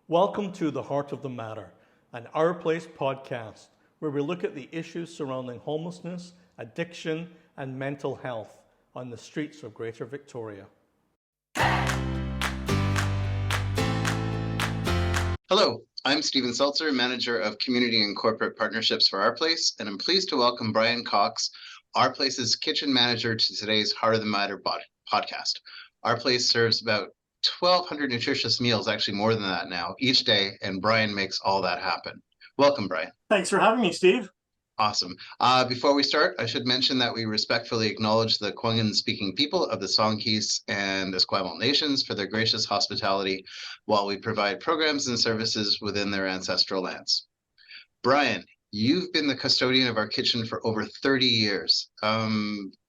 Welcome to The Heart of the Matter, an Our Place podcast, where we look at the issues surrounding homelessness, addiction, and mental health on the streets of Greater Victoria. Hello, I'm Steven Seltzer, Manager of Community and Corporate Partnerships for Our Place, and I'm pleased to welcome Brian Cox, Our Place's Kitchen Manager, to today's Heart of the Matter podcast. Our Place serves about 1,200 nutritious meals, actually more than that now, each day, and Brian makes all that happen. Welcome, Brian. Thanks for having me, Steve. Awesome. Before we start, I should mention that we respectfully acknowledge the Kwanghan-speaking people of the Songhees and Esquimalt nations for their gracious hospitality while we provide programs and services within their ancestral lands. Brian, you've been the custodian of our kitchen for over 30 years.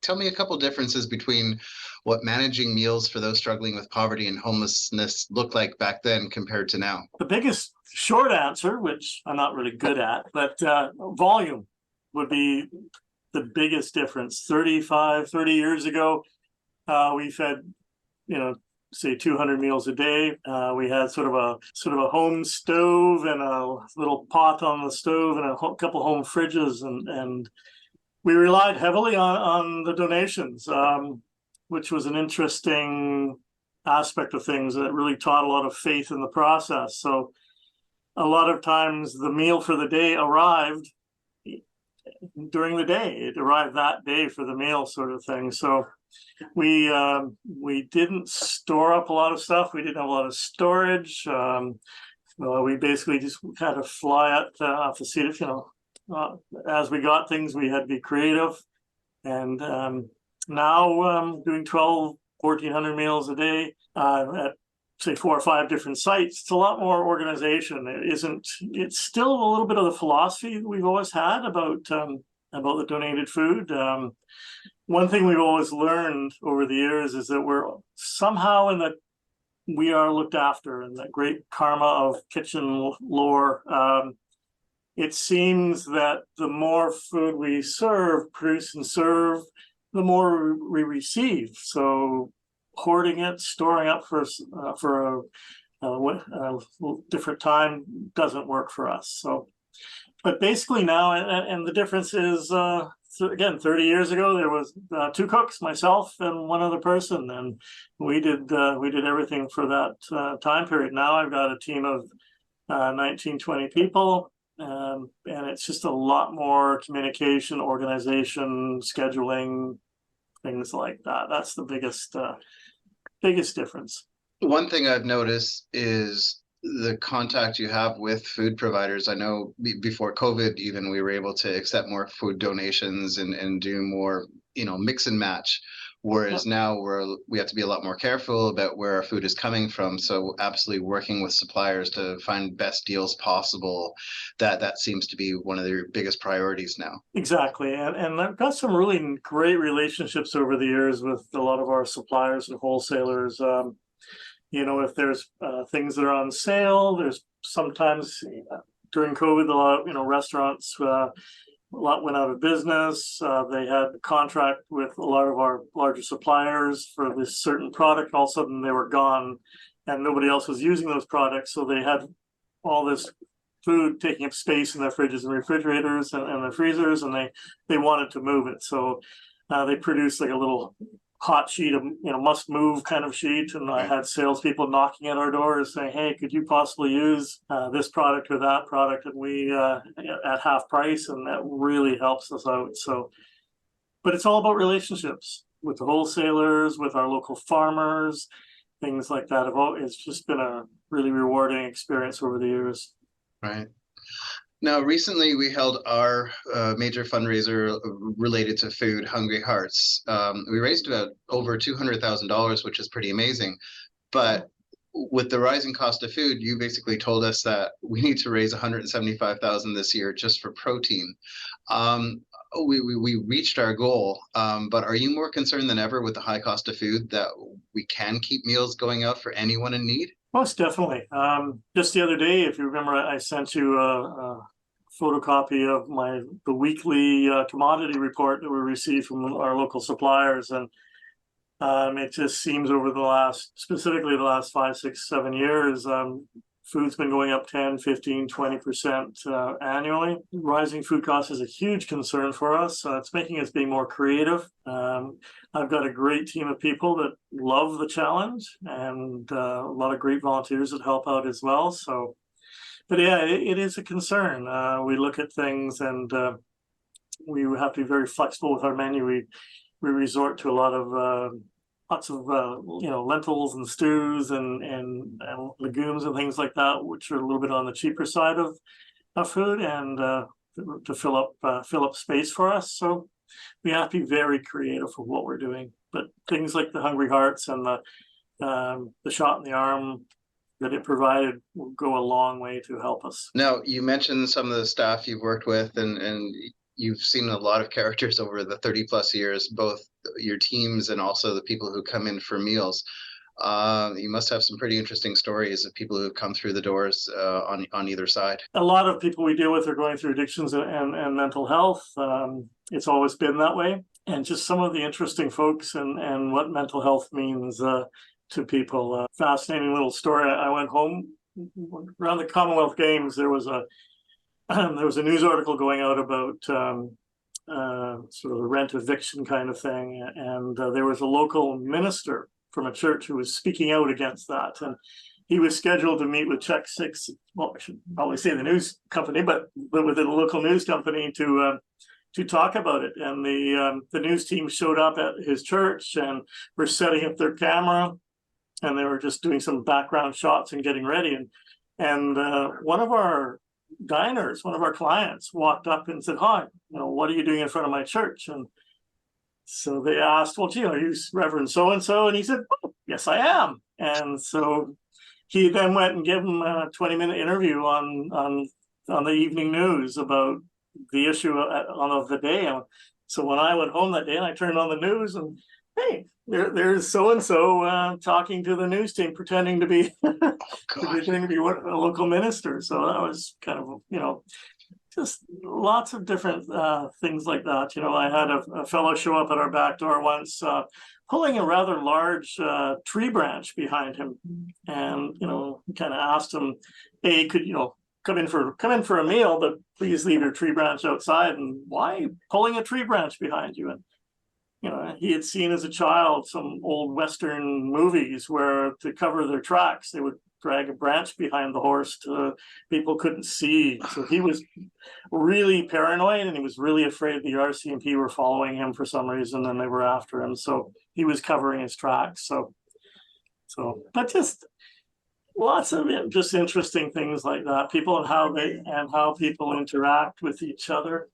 Tell me a couple differences between what managing meals for those struggling with poverty and homelessness looked like back then compared to now. The biggest short answer, which I'm not really good at, but volume would be the biggest difference. 30 years ago, we fed, say 200 meals a day. We had sort of a home stove and a little pot on the stove and a couple home fridges, and we relied heavily on the donations, which was an interesting aspect of things that really taught a lot of faith in the process. So a lot of times the meal for the day arrived during the day. It arrived that day for the meal, sort of thing. So we didn't store up a lot of stuff. We didn't have a lot of storage. We basically just had to fly it off the seat. As we got things, we had to be creative. And now doing 1,400 meals a day at say 4 or 5 different sites, it's a lot more organization. It's still a little bit of the philosophy that we've always had about the donated food. One thing we've always learned over the years is that we're somehow we are looked after in that great karma of kitchen lore. It seems that the more food we produce and serve, the more we receive. So hoarding it, storing up for a different time doesn't work for us. So, but basically now, and the difference is, again, 30 years ago, there was 2 cooks, myself and one other person, and we did everything for that time period. Now I've got a team of 19, 20 people. And it's just a lot more communication, organization, scheduling, things like that. That's the biggest difference. One thing I've noticed is the contact you have with food providers. I know before COVID, even, we were able to accept more food donations and do more, mix and match. Whereas now we have to be a lot more careful about where our food is coming from. So absolutely working with suppliers to find best deals possible, that seems to be one of their biggest priorities now. Exactly. And I've got some really great relationships over the years with a lot of our suppliers and wholesalers. If there's things that are on sale, there's sometimes during COVID, a lot of, restaurants, a lot went out of business. They had a contract with a lot of our larger suppliers for this certain product. And all of a sudden they were gone and nobody else was using those products. So they had all this food taking up space in their fridges and refrigerators and their freezers, and they wanted to move it. So they produced like a little hot sheet of, must move kind of sheet. And I had salespeople knocking at our doors saying, hey, could you possibly use this product or that product? And we at half price, and that really helps us out. So, but it's all about relationships with the wholesalers, with our local farmers, things like that. It's just been a really rewarding experience over the years. Right. Now, recently we held our major fundraiser related to food, Hungry Hearts. We raised about over $200,000, which is pretty amazing. But with the rising cost of food, you basically told us that we need to raise $175,000 this year just for protein. We reached our goal, but are you more concerned than ever with the high cost of food that we can keep meals going out for anyone in need? Most definitely. Just the other day, if you remember, I sent you a photocopy of the weekly commodity report that we received from our local suppliers, and it just seems over specifically the last 5, 6, 7 years, Food's been going up 10, 15, 20% annually. Rising food costs is a huge concern for us. It's making us be more creative. I've got a great team of people that love the challenge, and a lot of great volunteers that help out as well. So, but yeah, it is a concern. We look at things, and we have to be very flexible with our menu. We resort to a lot of lots of lentils and stews and legumes and things like that, which are a little bit on the cheaper side of food, and to fill up space for us. So we have to be very creative with what we're doing. But things like the Hungry Hearts and the shot in the arm that it provided will go a long way to help us. Now, you mentioned some of the staff you've worked with, and you've seen a lot of characters over the 30 plus years, both your teams and also the people who come in for meals. You must have some pretty interesting stories of people who have come through the doors on either side. A lot of people we deal with are going through addictions and mental health. It's always been that way. And just some of the interesting folks and what mental health means to people. Fascinating little story. I went home around the Commonwealth Games. There was a news article going out about sort of a rent eviction kind of thing, and there was a local minister from a church who was speaking out against that, and he was scheduled to meet with Check Six. Well, I should probably say the news company, but within a local news company to talk about it. And the news team showed up at his church and were setting up their camera, and they were just doing some background shots and getting ready. And one of our diners, one of our clients, walked up and said, "Hi, what are you doing in front of my church?" And so they asked, "Well, gee, are you Reverend so-and-so?" And he said, "Oh, yes, I am." And so he then went and gave him a 20-minute interview on the evening news about the issue of the day. And so when I went home that day and I turned on the news, and hey, there's so-and-so talking to the news team, pretending to be pretending to be a local minister. So that was kind of, just lots of different things like that. I had a fellow show up at our back door once, pulling a rather large tree branch behind him, and kind of asked him, "Hey, could come in for a meal, but please leave your tree branch outside." And why pulling a tree branch behind you? And he had seen as a child some old Western movies where, to cover their tracks, they would drag a branch behind the horse to people couldn't see. So he was really paranoid, and he was really afraid the RCMP were following him for some reason, and they were after him. So he was covering his tracks. So, but just lots of just interesting things like that. People and how people interact with each other.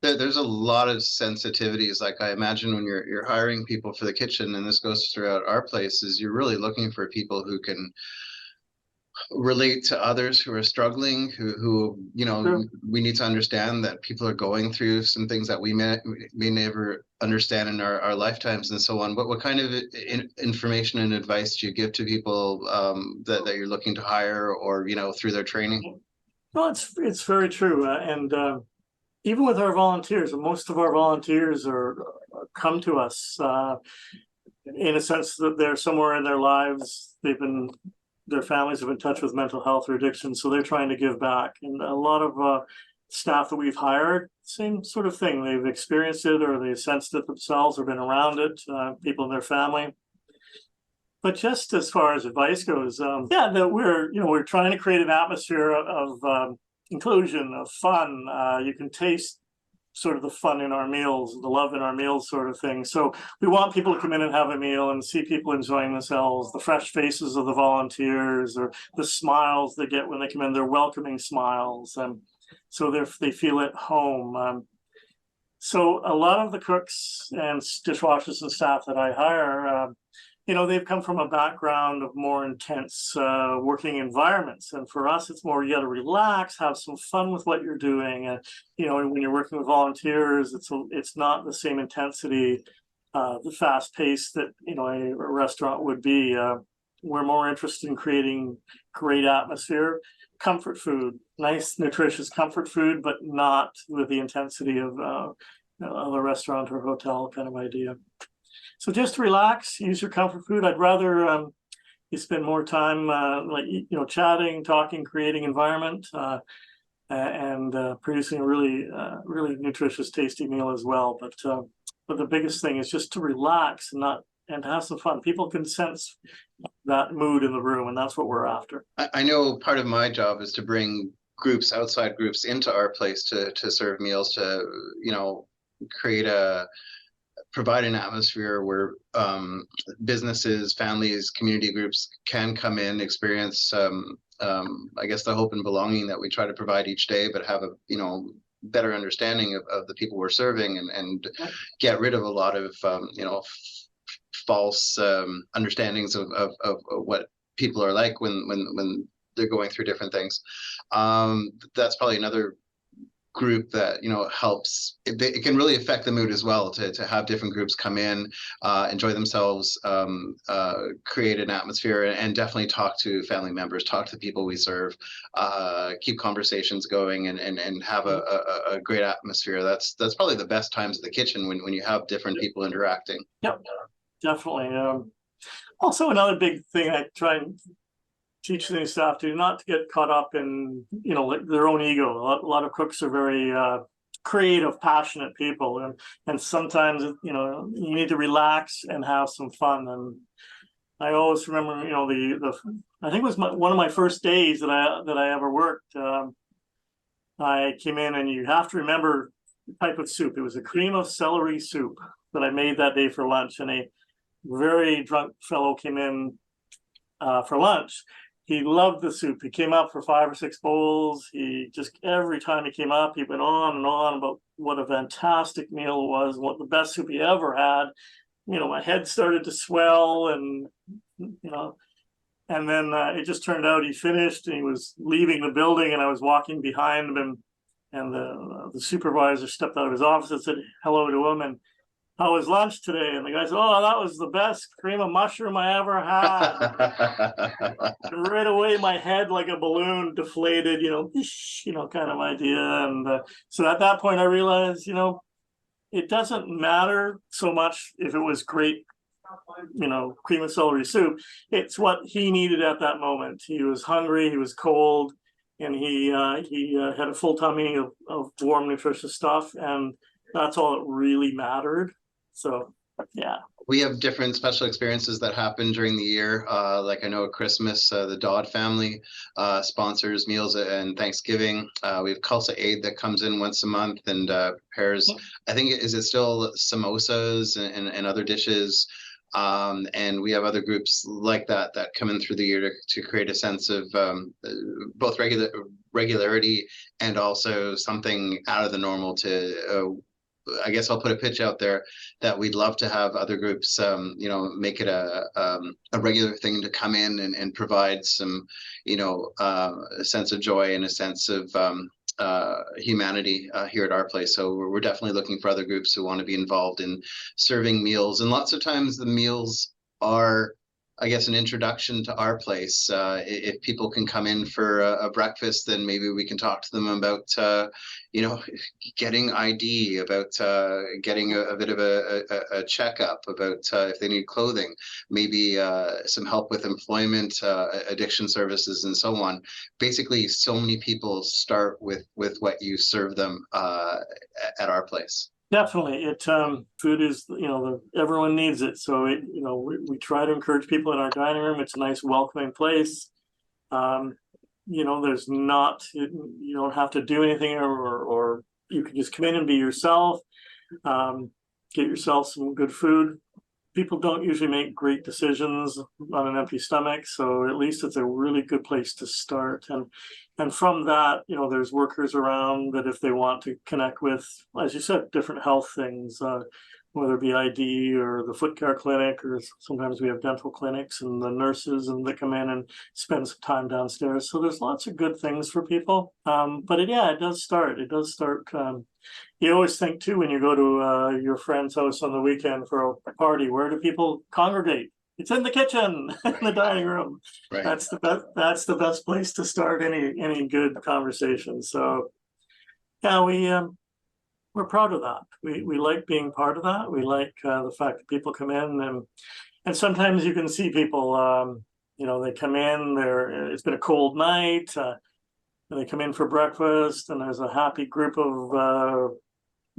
There's a lot of sensitivities. Like, I imagine when you're hiring people for the kitchen, and this goes throughout our places, you're really looking for people who can relate to others who are struggling, who Sure. We need to understand that people are going through some things that we may never understand in our lifetimes and so on. But what kind of information and advice do you give to people that you're looking to hire, or through their training? Well, it's very true, and even with our volunteers, and most of our volunteers come to us in a sense that they're somewhere in their lives, their families have been in touch with mental health or addiction, so they're trying to give back. And a lot of staff that we've hired, same sort of thing. They've experienced it, or they've sensed it themselves, or been around it, people in their family. But just as far as advice goes, that we're trying to create an atmosphere of inclusion, of fun. You can taste sort of the fun in our meals, the love in our meals, sort of thing. So we want people to come in and have a meal and see people enjoying themselves, the fresh faces of the volunteers, or the smiles they get when they come in, their welcoming smiles, and so they feel at home. So a lot of the cooks and dishwashers and staff that I hire, they've come from a background of more intense working environments. And for us, it's more, you got to relax, have some fun with what you're doing. And, when you're working with volunteers, it's not the same intensity, the fast pace that, a restaurant would be. We're more interested in creating great atmosphere, comfort food, nice, nutritious comfort food, but not with the intensity of a restaurant or hotel kind of idea. So just relax, use your comfort food. I'd rather, you spend more time chatting, talking, creating environment, and producing a really nutritious, tasty meal as well. But the biggest thing is just to relax and have some fun. People can sense that mood in the room, and that's what we're after. I know part of my job is to bring outside groups into our place to serve meals, to provide an atmosphere where businesses, families, community groups can come in, experience I guess the hope and belonging that we try to provide each day, but have a better understanding of the people we're serving, and get rid of a lot of false understandings of what people are like when they're going through different things. That's probably another group that helps. It can really affect the mood as well, to have different groups come in, enjoy themselves, create an atmosphere, and definitely talk to family members, talk to the people we serve, keep conversations going, and have a great atmosphere. That's probably the best times of the kitchen, when you have different people interacting. Yep, definitely. Also, another big thing I try and teach the staff to not to get caught up in their own ego. A lot of cooks are very creative, passionate people, and sometimes you need to relax and have some fun. And I always remember I think it was one of my first days that I ever worked. I came in, and you have to remember the type of soup. It was a cream of celery soup that I made that day for lunch, and a very drunk fellow came in for lunch. He loved the soup. He came up for 5 or 6 bowls. He just, every time he came up, he went on and on about what a fantastic meal it was, what the best soup he ever had. My head started to swell, and then it just turned out he finished, and he was leaving the building, and I was walking behind him, and the supervisor stepped out of his office and said hello to him, and how was lunch today? And the guy said, "Oh, that was the best cream of mushroom I ever had." And right away, my head, like a balloon, deflated, kind of idea. And so at that point, I realized, it doesn't matter so much if it was great, cream of celery soup. It's what he needed at that moment. He was hungry, he was cold, and he had a full tummy of warm, nutritious stuff. And that's all that really mattered. So, yeah. We have different special experiences that happen during the year. Like I know at Christmas, the Dodd family sponsors meals, and Thanksgiving. We have Culsa Aid that comes in once a month and prepares, I think, is it still samosas and other dishes? And we have other groups like that come in through the year to create a sense of both regularity and also something out of the normal to I guess I'll put a pitch out there that we'd love to have other groups, make it a regular thing to come in and provide some, a sense of joy and a sense of humanity here at our place. So we're definitely looking for other groups who want to be involved in serving meals. And lots of times the meals are, I guess, an introduction to our place. If people can come in for a breakfast, then maybe we can talk to them about, getting ID, about getting a bit of a checkup, about if they need clothing, maybe some help with employment, addiction services, and so on. Basically, so many people start with what you serve them at our place. Definitely, food is everyone needs it. So we try to encourage people in our dining room. It's a nice, welcoming place. There's not, you don't have to do anything, or you can just come in and be yourself. Get yourself some good food. People don't usually make great decisions on an empty stomach, so at least it's a really good place to start. And from that, there's workers around that if they want to connect with, as you said, different health things, whether it be ID or the foot care clinic, or sometimes we have dental clinics, and the nurses that come in and spend some time downstairs. So there's lots of good things for people. But it does start. It does start. You always think too, when you go to your friend's house on the weekend for a party, where do people congregate? It's in the kitchen, in the dining room. Right. That's the best place to start any good conversation. So, yeah, we're proud of that. We like being part of that. We like the fact that people come in, and sometimes you can see people They come in, it's been a cold night, and they come in for breakfast, and there's a happy group of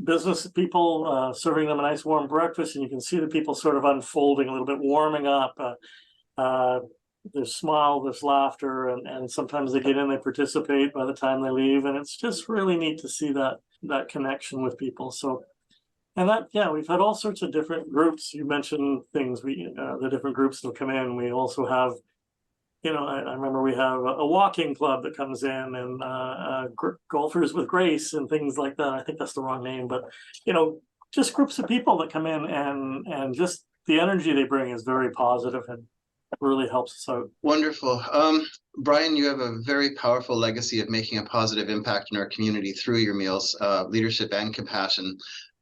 business people serving them a nice warm breakfast, and you can see the people sort of unfolding a little bit, warming up. There's smile, there's laughter, and sometimes they get in, they participate by the time they leave, and it's just really neat to see that connection with people. So, and we've had all sorts of different groups. You mentioned things. The different groups that come in. We also have, I remember we have a walking club that comes in, and golfers with grace and things like that. I think that's the wrong name, but just groups of people that come in, and just the energy they bring is very positive and really helps us out. Wonderful. Brian, you have a very powerful legacy of making a positive impact in our community through your meals, leadership and compassion.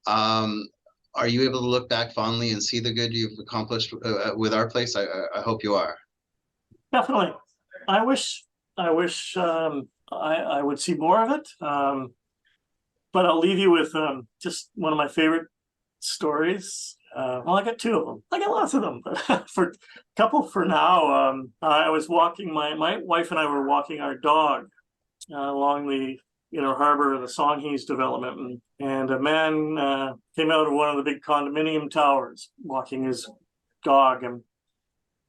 Are you able to look back fondly and see the good you've accomplished with our place? I hope you are. Definitely. I wish I would see more of it. But I'll leave you with just one of my favorite stories. Well, I got two of them. I got lots of them, but for a couple for now. I was walking, my wife and I were walking our dog along the harbor of the Songhees development, and a man came out of one of the big condominium towers walking his dog, and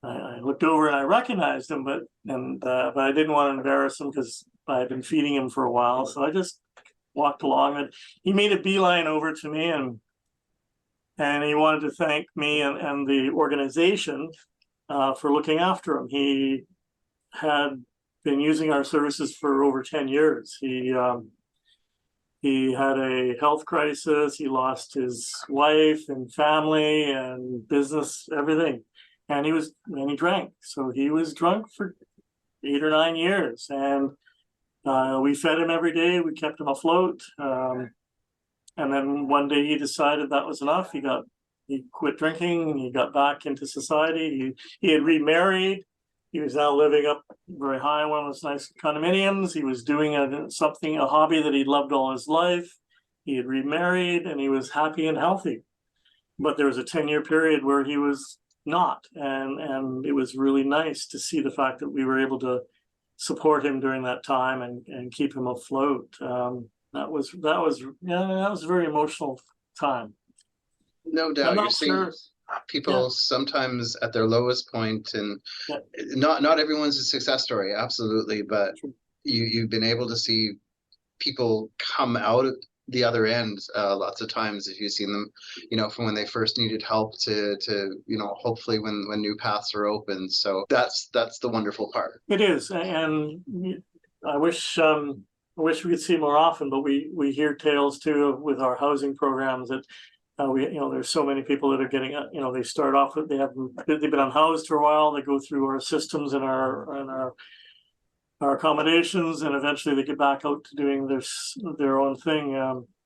I looked over and I recognized him, but I didn't want to embarrass him because I had been feeding him for a while, so I just walked along, and he made a beeline over to me, and he wanted to thank me and the organization for looking after him. He had been using our services for over 10 years. He had a health crisis. He lost his wife and family and business, everything. And he drank. So he was drunk for 8 or 9 years. And we fed him every day. We kept him afloat. And then one day he decided that was enough. He quit drinking. He got back into society. He had remarried. He was now living up very high in one of those nice condominiums. He was doing a hobby that he'd loved all his life. He had remarried, and he was happy and healthy. But there was a 10-year period where he was not, and it was really nice to see the fact that we were able to support him during that time and keep him afloat. That was a very emotional time. No doubt. You're seeing people sometimes at their lowest point, and not everyone's a success story, absolutely, but you've been able to see people come out of the other end lots of times, if you've seen them, from when they first needed help to hopefully when new paths are open. So that's the wonderful part. It is, and I wish we could see more often, but we hear tales too with our housing programs that there's so many people that are getting they start off with they've been unhoused for a while. They go through our systems and our accommodations, and eventually they get back out to doing their own thing.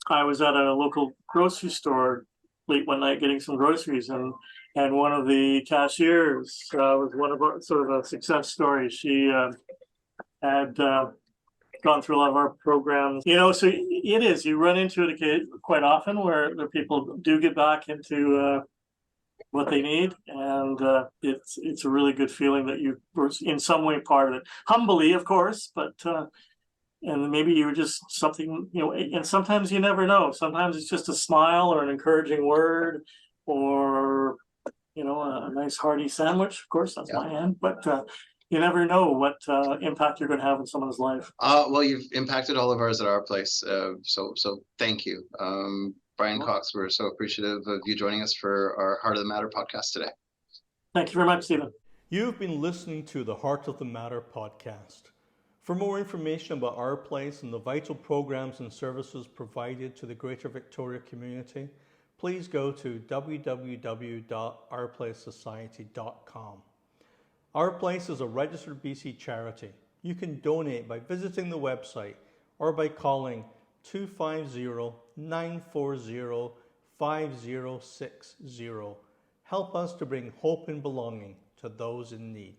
I was at a local grocery store late one night getting some groceries, and one of the cashiers was one of our sort of a success story. She had gone through a lot of our programs, so it is, you run into it quite often where the people do get back into what they need, and it's a really good feeling that you were in some way part of it, humbly of course, but and maybe you were just something, and sometimes you never know. Sometimes it's just a smile or an encouraging word, or a nice hearty sandwich. Of course, that's my end, but you never know what impact you're going to have in someone's life. Well, you've impacted all of ours at our place, so thank you. Brian Cox, we're so appreciative of you joining us for our Heart of the Matter podcast today. Thank you very much, Steven. You've been listening to the Heart of the Matter podcast. For more information about our place and the vital programs and services provided to the Greater Victoria community, please go to www.ourplacesociety.com. Our Place is a registered BC charity. You can donate by visiting the website or by calling 250-940-5060. Help us to bring hope and belonging to those in need.